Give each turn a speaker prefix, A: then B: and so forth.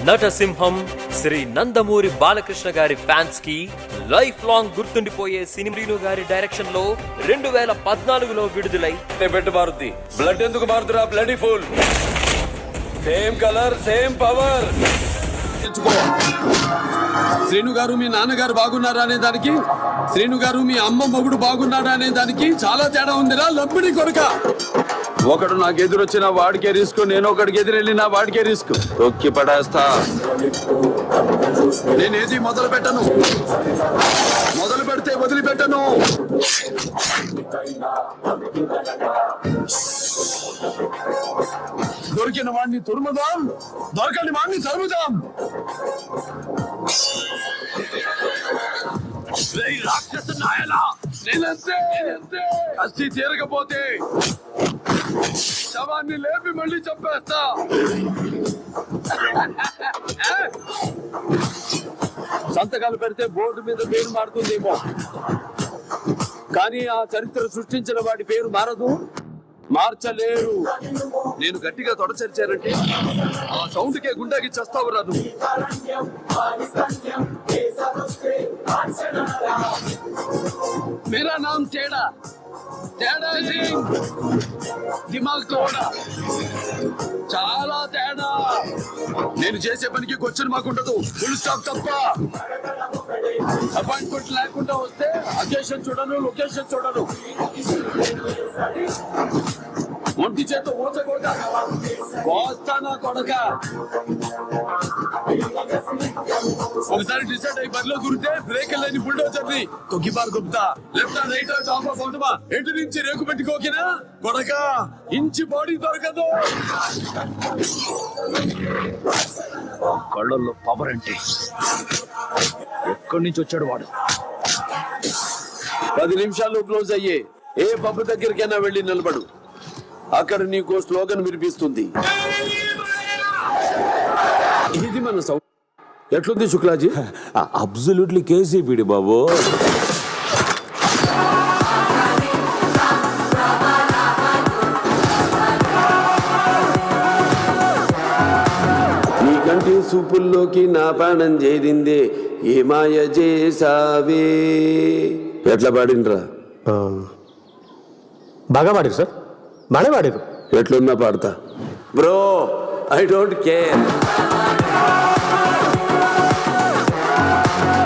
A: నటసింహం శ్రీ నందమూరి బాలకృష్ణ గారి ఫ్యాన్స్ కి life long గుర్తుండిపోయే సినిమా గారి డైరెక్షన్ లో 2014లో విడుదలై
B: పెట్టు మారుద్ది. బ్లడ్ ఎందుకు మారుతురా? Bloody full. Same colour same power.
C: Srinu గారు మీ నాన్నగారు బాగున్నారా అనే దానికి, శ్రీను గారు మీ అమ్మ మొగుడు బాగున్నాడా అనే దానికి చాలా తేడా ఉందిరా లంపిడి కొరక. ఒకడు నాకు ఎదురొచ్చిన వాడికే రిస్క్, నేను ఒకడికి ఎదురెళ్ళిన వాడికే రిస్క్. తొక్కి పడేస్తా. నేనేది మొదలు పెట్టను, మొదలు పెడితే వదిలిపెట్టను. దొరికిన వాడిని తురుముదాం, దొరకని వాడిని తరుముదాం. రాక్షస నాయలా, నేనంతే. అస్తి తీరకపోతే శవాన్ని లేపి మళ్ళీ చంపేస్తా. సంతకాలు పెడితే బోర్డు మీద పేరు మారుతుందేమో, కానీ ఆ చరిత్ర సృష్టించిన వాడి పేరు మారదు, మార్చలేరు. నేను గట్టిగా తొడచరిచానంటే ఆ సౌండ్ కే గుండెకి చస్తావు రాదు. मेरा नाम टेढ़ा टेढ़ा सिंह, దిమాగ్ తోడా, చాలా తేడా. నేను చేసే పనికి క్వశ్చన్ మాకు ఉండదు, ఫుల్ స్టాప్ తప్ప. అపాయింట్మెంట్ లేకుండా వస్తే అకేషన్ చూడను, లొకేషన్ చూడను. ఒంటి చేత ఊచకోట కోస్తానా కొడక. ఒకసారి డిసైడ్ అయ్యి బరిలో దూరితే బ్రేక్ లేని బుల్డోజర్ ని తొక్కిబారు Gupta. Left right top off అవుతుమా, ఎటు నుంచి రేకు పెట్టుకోకినా కొడక. ఇంచి బాడీ దొరకదు.
D: కళ్ళల్లో పవర్ అంటే ఎక్కడి నుంచి వచ్చాడు వాడు?
C: 10 నిమిషాల్లో క్లోజ్ అయ్యే ఏ పబ్బు దగ్గరికైనా వెళ్ళి నిలబడు, అక్కడ నీకు స్లోగన్ వినిపిస్తుంది. ఇది మన సౌండ్. ఎట్లుంది శుక్లాజీ?
E: అబ్సల్యూట్లీ కేసీపీడి బాబు.
C: నీ కంటి సూపుల్లోకి నా ప్రాణం చేరిందే, ఏ మాయ చేసావే. ఎట్లా పాడినరా?
F: బాగా పాడారు సార్, బాగా పాడారు.
C: ఎట్లున్నా పాడతా బ్రో, ఐ డోంట్ కేర్.